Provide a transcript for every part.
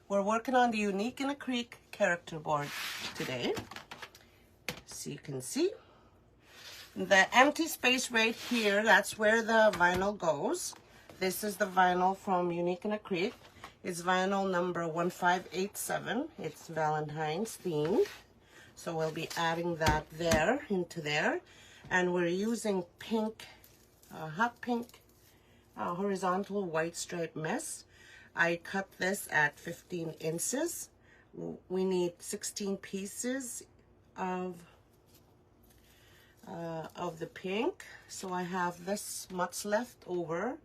We're working on the Unique in a Creek character board today. So you can see the empty space right here, that's where the vinyl goes. This is the vinyl from Unique in a Creek. It's vinyl number 1587. It's Valentines themed. So we'll be adding that there into there. And we're using pink, hot pink, horizontal white stripe mess. I cut this at 15 inches. We need 16 pieces of the pink. So I have this much left over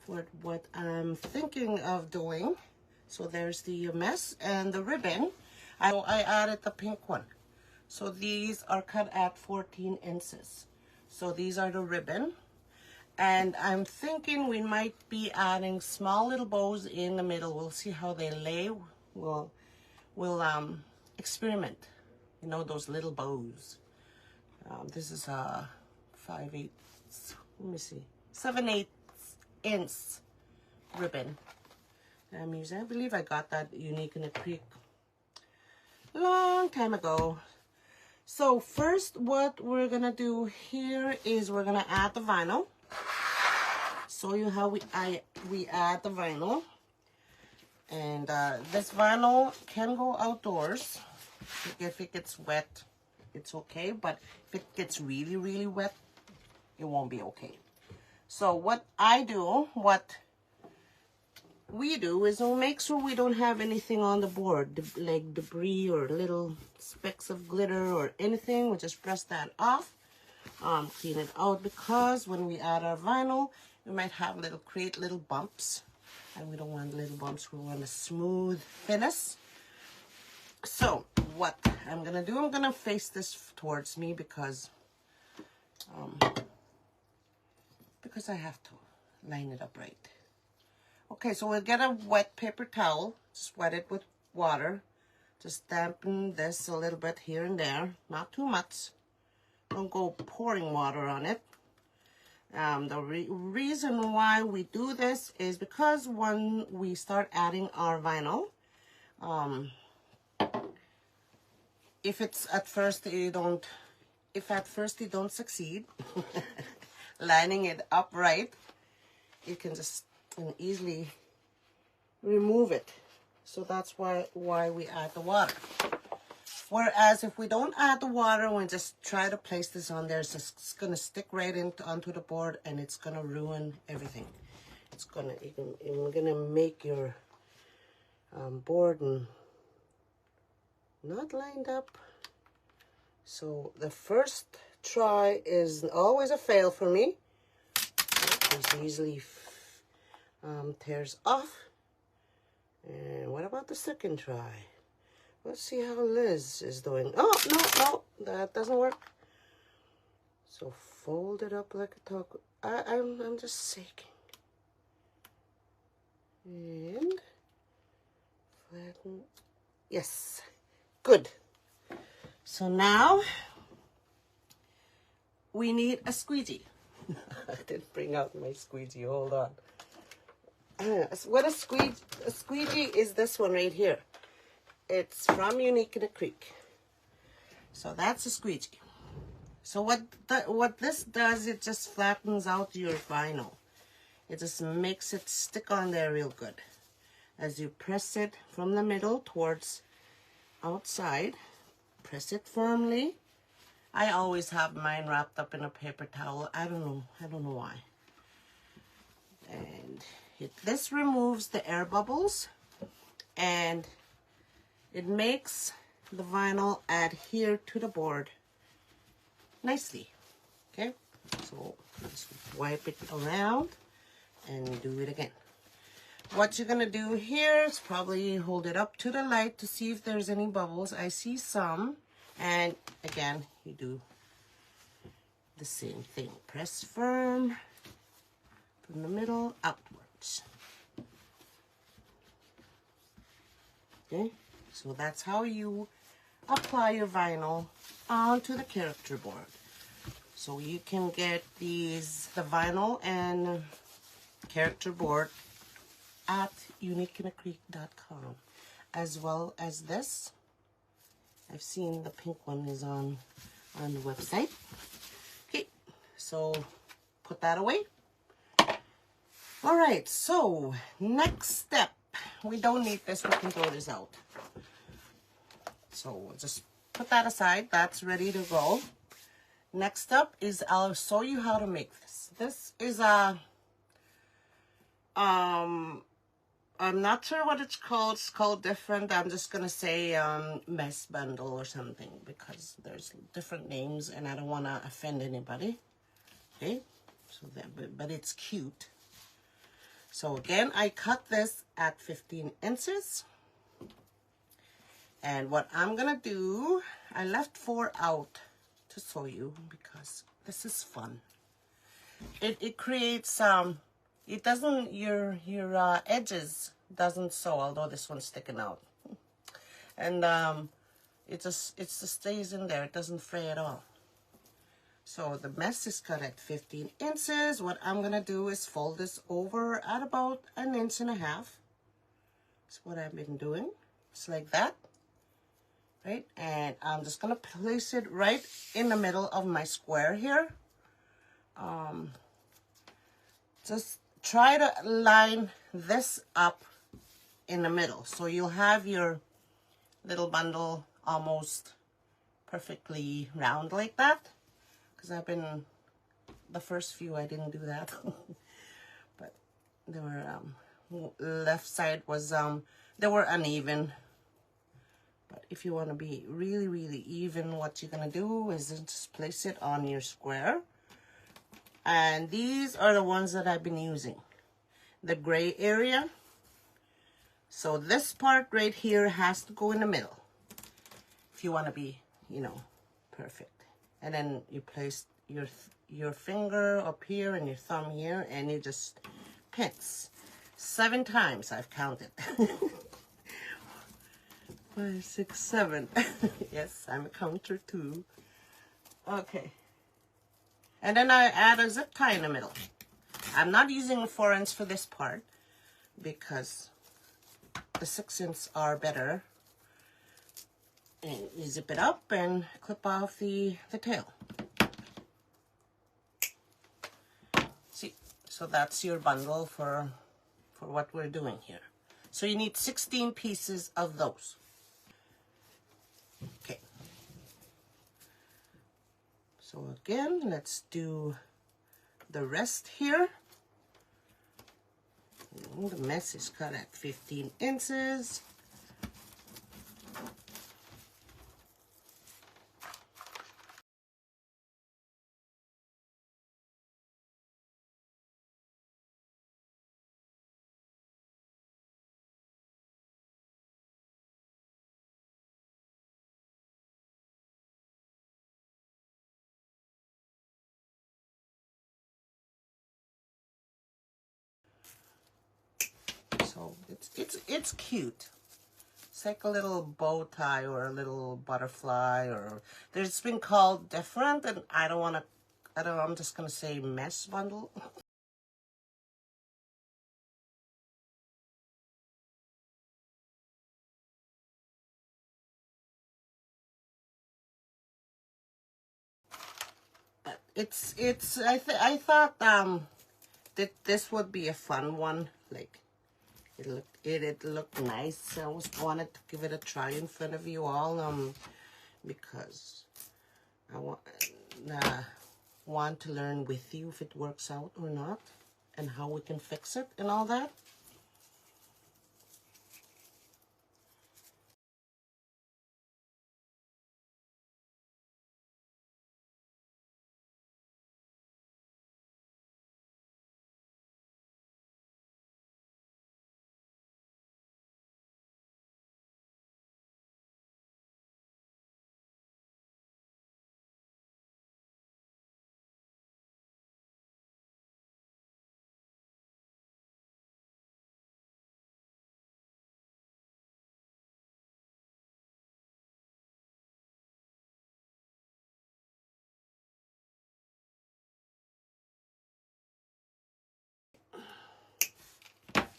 for what I'm thinking of doing. So there's the mess and the ribbon. I added the pink one. So these are cut at 14 inches. So these are the ribbon. And I'm thinking we might be adding small little bows in the middle. We'll see how they lay. We'll experiment. You know, those little bows. This is a 5/8, let me see, 7/8 inch ribbon I'm using. I believe I got that Unique in a Creek long time ago. So first what we're gonna do here is we're gonna add the vinyl. Show you how we add the vinyl. And this vinyl can go outdoors. If it gets wet, it's okay, but if it gets really, really wet, it won't be okay. So what we do is we'll make sure we don't have anything on the board, like debris or little specks of glitter or anything. We'll just press that off, clean it out, because when we add our vinyl, we might have create little bumps, and we don't want little bumps. We want a smooth finish. So what I'm gonna do, I'm gonna face this towards me because I have to line it up right. Okay, so we'll get a wet paper towel, just wet it with water, just dampen this a little bit here and there, not too much. Don't go pouring water on it. The reason why we do this is because when we start adding our vinyl, if at first you don't succeed lining it up right, you can just easily remove it. So that's why we add the water. Whereas if we don't add the water, we just try to place this on there, it's gonna stick right onto the board, and it's gonna ruin everything. We're gonna make your board not lined up. So the first try is always a fail for me. This easily tears off. And what about the second try? Let's see how Liz is doing. Oh, no, that doesn't work. So fold it up like a taco. I'm just shaking. And flatten. Yes, good. So now we need a squeegee. I didn't bring out my squeegee. Hold on. What a squeegee is this one right here. It's from Unique in a Creek. So that's a squeegee. So what this does, it just flattens out your vinyl. It just makes it stick on there real good. As you press it from the middle towards outside, press it firmly. I always have mine wrapped up in a paper towel. I don't know why. And this removes the air bubbles, and it makes the vinyl adhere to the board nicely. Okay, so just wipe it around and do it again. What you're gonna do here is probably hold it up to the light to see if there's any bubbles. I see some, and again, you do the same thing. Press firm from the middle outwards. Okay, so that's how you apply your vinyl onto the character board. So you can get the vinyl and character board at uniqueinacreek.com. as well as this. I've seen the pink one is on the website. Okay, so put that away. All right, so next step. We don't need this, we can throw this out. So we'll just put that aside, that's ready to go. Next up is I'll show you how to make this. This is a, I'm not sure what it's called different. I'm just gonna say mess bundle or something because there's different names and I don't wanna offend anybody. Okay, so that, but it's cute. So again, I cut this at 15 inches. And what I'm gonna do, I left 4 out to show you because this is fun. It creates it doesn't, your edges doesn't sew, although this one's sticking out. And it just stays in there, it doesn't fray at all. So the mess is cut at 15 inches. What I'm gonna do is fold this over at about 1.5 inches. That's what I've been doing. It's like that. Right, and I'm just gonna place it right in the middle of my square here. Just try to line this up in the middle so you'll have your little bundle almost perfectly round like that. Because I've been, the first few I didn't do that. But they were left side was they were uneven. But if you want to be really, really even, what you're going to do is just place it on your square. And these are the ones that I've been using. The gray area. So this part right here has to go in the middle. If you want to be, you know, perfect. And then you place your finger up here and your thumb here. And you just pinch. 7 times I've counted. 5, 6, 7. Yes, I'm a counter too. Okay. And then I add a zip tie in the middle. I'm not using a 4-inch for this part because the 6-inch are better. And you zip it up and clip off the tail. See, so that's your bundle for what we're doing here. So you need 16 pieces of those. Okay. So again, let's do the rest here. The mess is cut at 15 inches. So it's cute. It's like a little bow tie or a little butterfly, or there's been called different, and I'm just gonna say mesh bundle. But I thought that this would be a fun one. Like it looked nice. I wanted to give it a try in front of you all, because I want to learn with you if it works out or not, and how we can fix it and all that.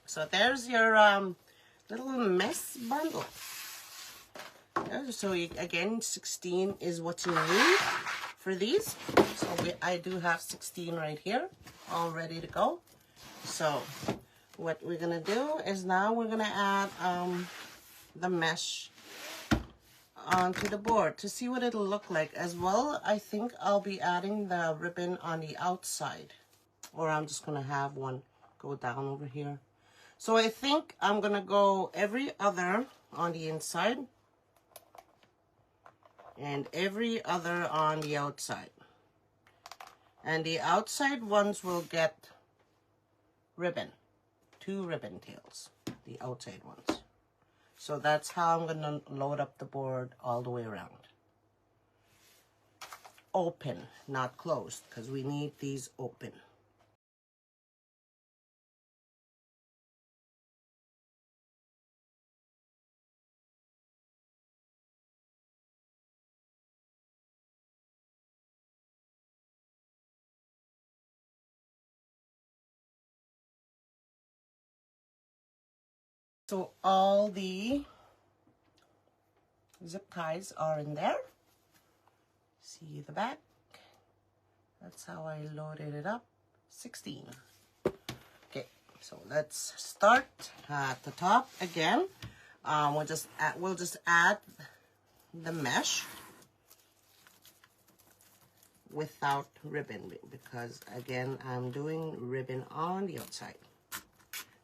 So there's your little mess bundle. Yeah, so again, 16 is what you need for these. So I do have 16 right here, all ready to go. So what we're gonna do is now we're gonna add the mesh onto the board to see what it'll look like. As well, I think I'll be adding the ribbon on the outside, or I'm just gonna have one go down over here. So I think I'm gonna go every other on the inside and every other on the outside, and the outside ones will get ribbon, 2 ribbon tails, the outside ones. So that's how I'm gonna load up the board all the way around. Open, not closed, because we need these open. So all the zip ties are in there. See the back? That's how I loaded it up. 16. Okay, so let's start at the top again. We'll just add the mesh without ribbon, because again I'm doing ribbon on the outside.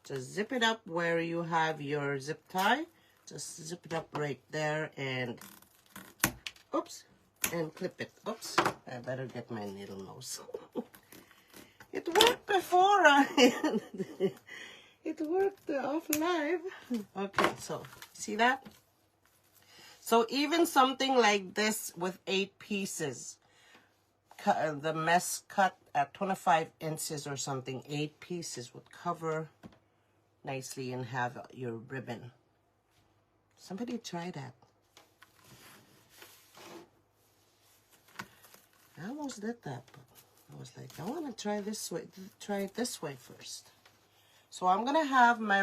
Just zip it up where you have your zip tie. Just zip it up right there and oops, and clip it. Oops, I better get my needle nose. It worked before. It worked off live. Okay, so see that? So even something like this with 8 pieces, the mesh cut at 25 inches or something, 8 pieces would cover nicely and have your ribbon. Somebody try that. I almost did that, but I was like, I want to try this way. Try it this way first. So I'm gonna have my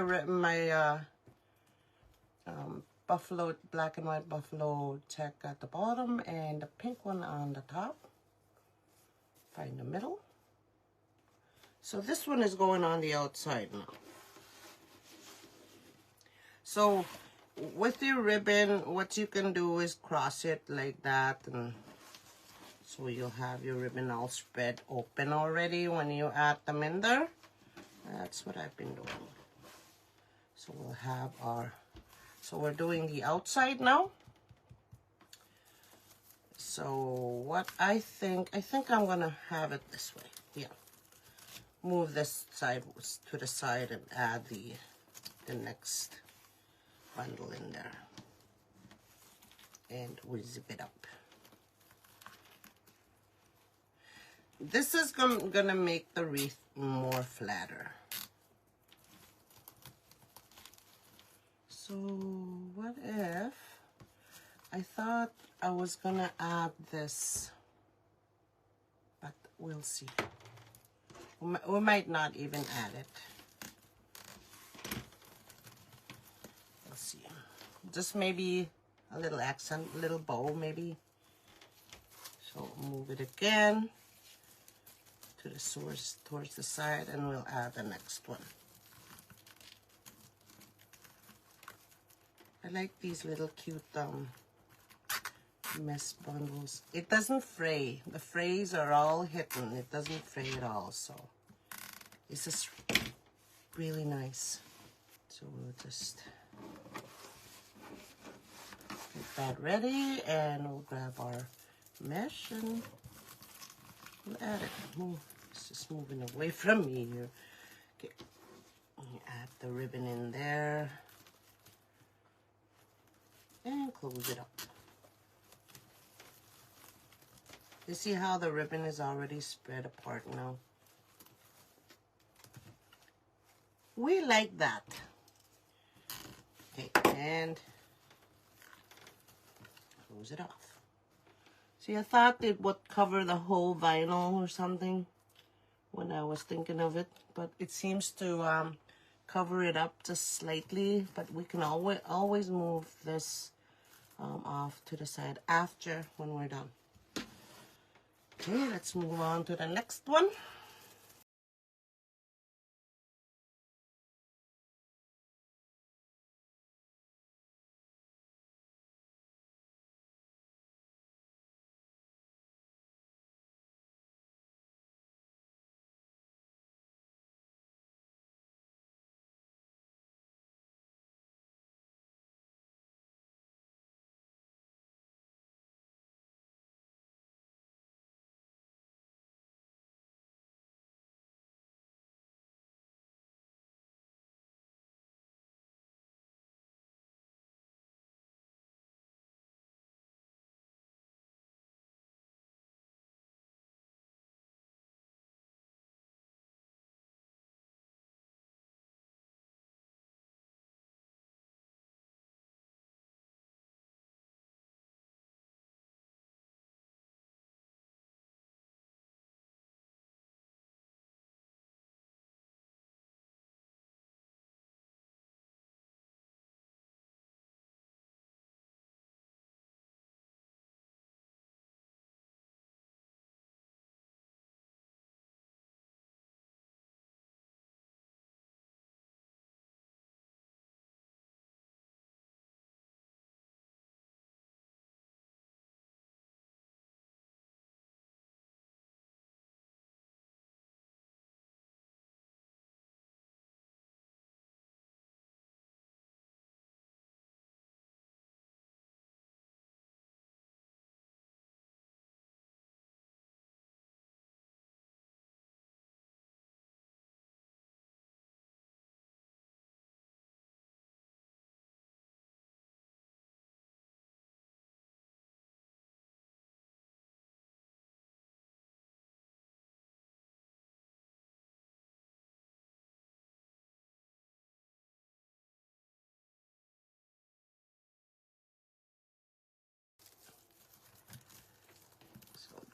buffalo, black and white buffalo check at the bottom and the pink one on the top. Find the middle. So this one is going on the outside now. So with your ribbon, what you can do is cross it like that, and so you'll have your ribbon all spread open already when you add them in there. That's what I've been doing. So we'll have our, so we're doing the outside now. So what I think I'm gonna have it this way. Yeah. Move this side to the side and add the next bundle in there. And we zip it up. This is gonna make the wreath more flatter. So what if I thought I was gonna add this, but we'll see. We might not even add it. Let's see. Just maybe a little accent, a little bow maybe. So move it again to the source, towards the side, and we'll add the next one. I like these little cute mesh bundles. It doesn't fray. The frays are all hidden. It doesn't fray at all. So this is really nice. So we'll just get that ready, and we'll grab our mesh and we'll add it. It's just moving away from me here. Okay, you add the ribbon in there and close it up. You see how the ribbon is already spread apart now? We like that. Okay, and close it off. See, I thought it would cover the whole vinyl or something when I was thinking of it, but it seems to cover it up just slightly, but we can always move this off to the side after when we're done. Okay, let's move on to the next one.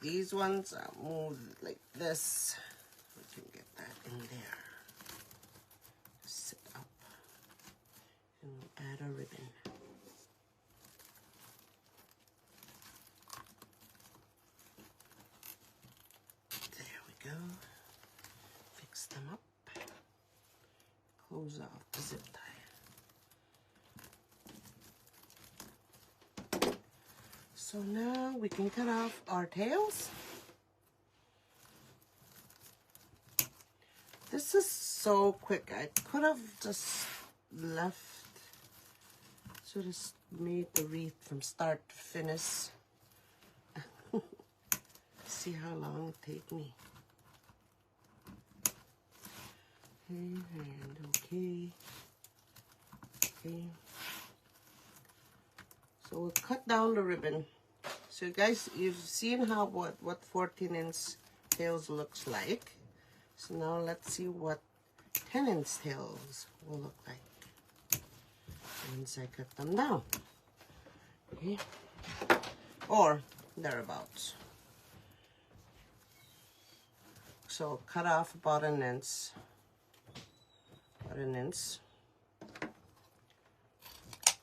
These ones are moved like this. We can get that in there. Just sit up and add a ribbon. There we go. Fix them up. Close off the zip tie. So now we can cut off our tails. This is so quick. I could have just left, should have made the wreath from start to finish. See how long it take me. Okay, and okay. Okay. So we'll cut down the ribbon. So guys, you've seen how what 14-inch tails looks like. So now let's see what 10-inch tails will look like once I cut them down. Okay. Or thereabouts. So cut off about an inch. About an inch.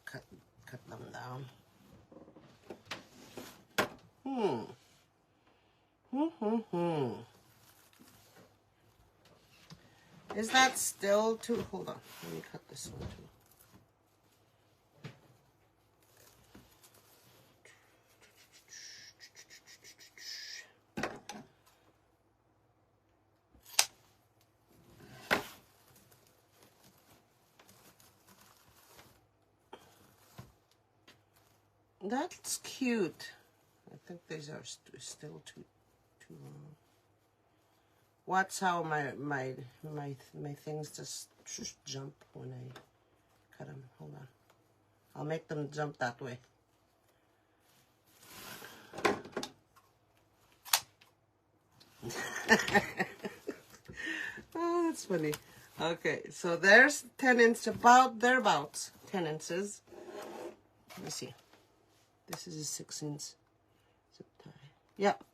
Cut them down. Is that still too? Hold on. Let me cut this one too. That's cute. I think these are still too long. Watch how my things just jump when I cut them. Hold on. I'll make them jump that way. Oh, that's funny. Okay, so there's 10 inch, thereabouts 10 inches. Let me see. This is a 6-inch zip tie. Yep.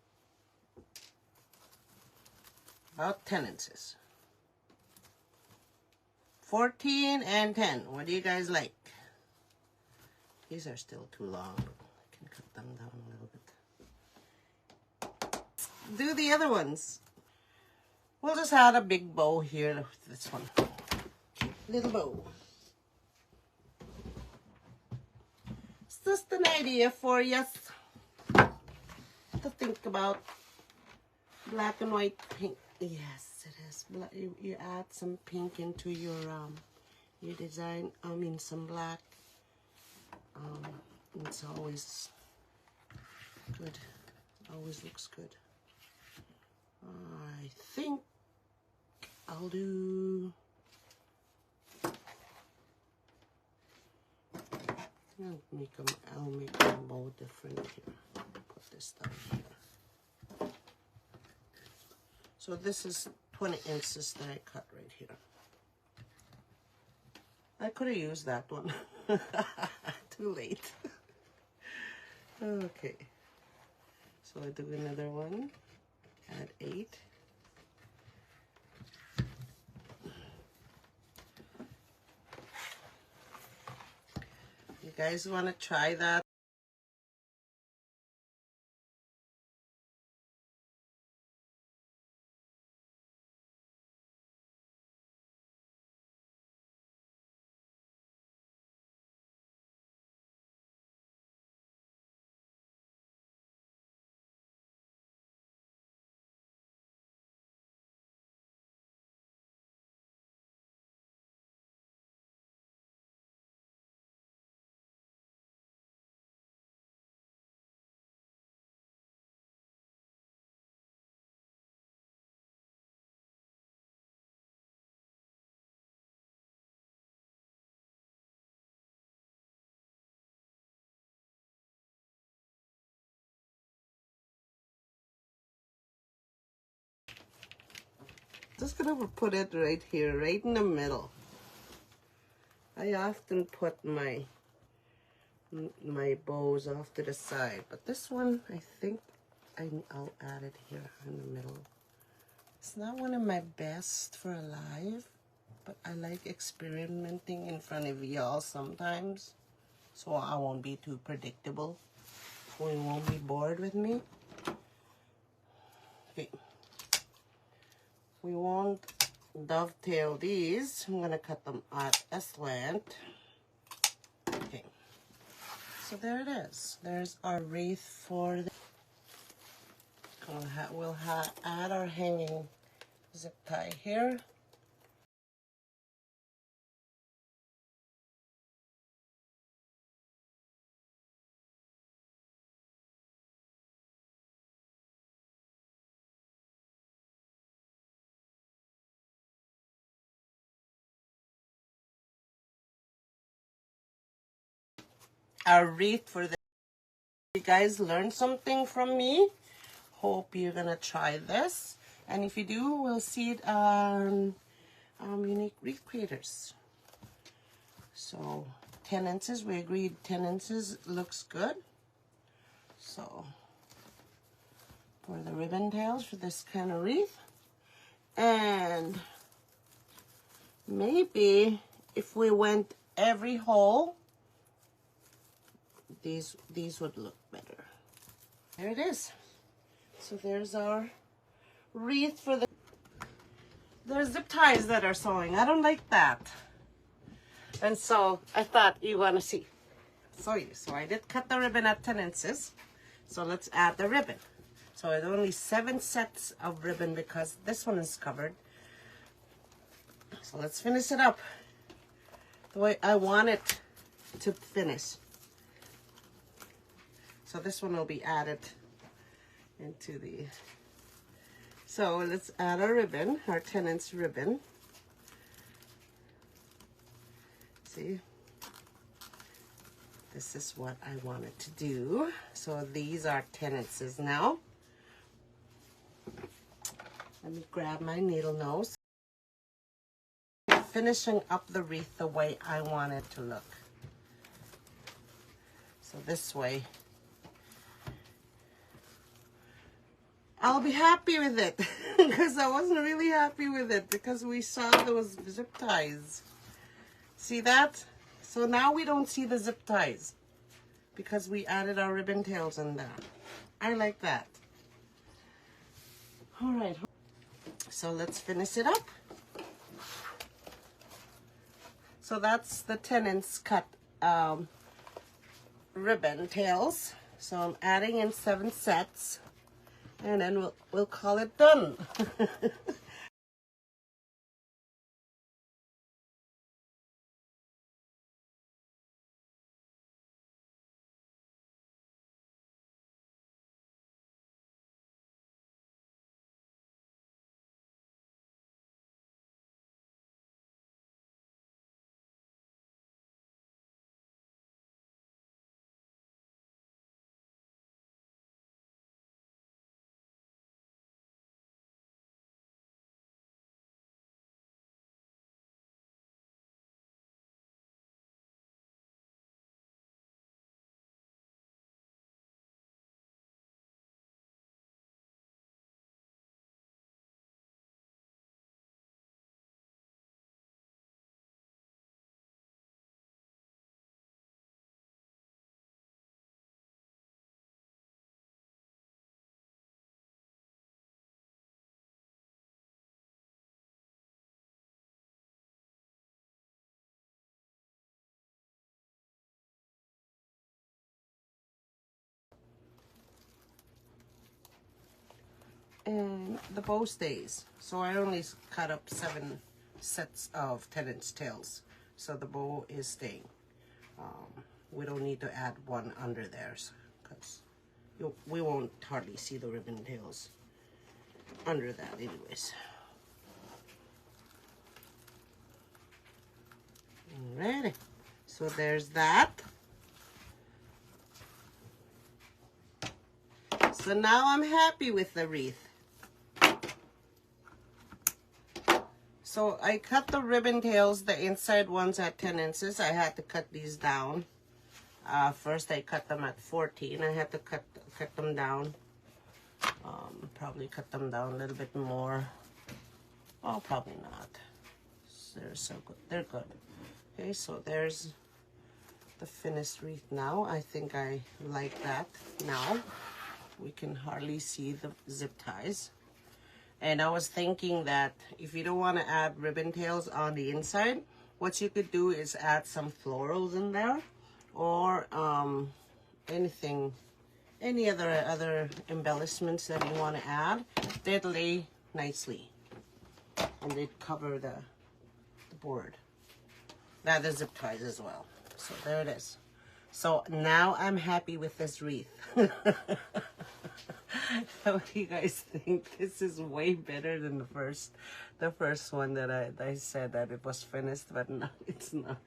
About 10 inches. 14 and 10. What do you guys like? These are still too long. I can cut them down a little bit. Do the other ones. We'll just add a big bow here with this one. Little bow. It's just an idea for you to think about. Black and white pink. Yes, it is. You add some pink into your design. I mean some black. It's always good. Always looks good. I think I'll do. I'll make them both different here. Put this down here. So this is 20 inches that I cut right here. I could have used that one. Too late. Okay. So I do another one. Add 8. You guys want to try that? Just gonna put it right here, right in the middle. I often put my bows off to the side, but this one I think I'll add it here in the middle. It's not one of my best for a live, but I like experimenting in front of y'all sometimes, so I won't be too predictable. So you won't be bored with me. Okay. We won't dovetail these. I'm gonna cut them at a slant. Okay. So there it is. There's our wreath for the. We'll add our hanging zip tie here. Our wreath for the. You guys learned something from me. Hope you're gonna try this, and if you do, we'll see it on Unique Wreath Creators. So 10 inches, we agreed 10 inches looks good. So for the ribbon tails for this kind of wreath, and maybe if we went every hole, these would look better. There it is. So there's our wreath for the. There's zip ties that are sewing. I don't like that. And so I thought you want to see. So I did cut the ribbon at 10 inches. So let's add the ribbon. So it's only 7 sets of ribbon because this one is covered. So let's finish it up the way I want it to finish. So this one will be added into the. So let's add our ribbon, our 10-inch ribbon. See, this is what I wanted to do. So these are 10 inches now. Let me grab my needle nose. Finishing up the wreath the way I want it to look. So this way, I'll be happy with it because I wasn't really happy with it because we saw those zip ties. See that? So now we don't see the zip ties because we added our ribbon tails in there. I like that. All right, so let's finish it up. So that's the tenants cut ribbon tails. So I'm adding in 7 sets, and then we'll call it done. And the bow stays. So I only cut up 7 sets of tenants tails. So the bow is staying. We don't need to add one under theirs because we won't hardly see the ribbon tails under that anyways. Alrighty, so there's that. So now I'm happy with the wreath. So I cut the ribbon tails, the inside ones at 10 inches. I had to cut these down. First I cut them at 14. I had to cut them down. Probably cut them down a little bit more. Oh, probably not. They're so good. They're good. Okay, so there's the finished wreath now. I think I like that now. We can hardly see the zip ties. And I was thinking that if you don't want to add ribbon tails on the inside, what you could do is add some florals in there, or any other embellishments that you want to add. They'd lay nicely, and they'd cover the board. Now the zip ties as well. So there it is. So now I'm happy with this wreath. What do you guys think? This is way better than the first one that I said that it was finished, but no, it's not.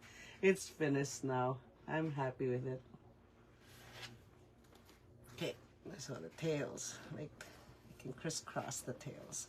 It's finished now. I'm happy with it. Okay, so the tails, like you can crisscross the tails.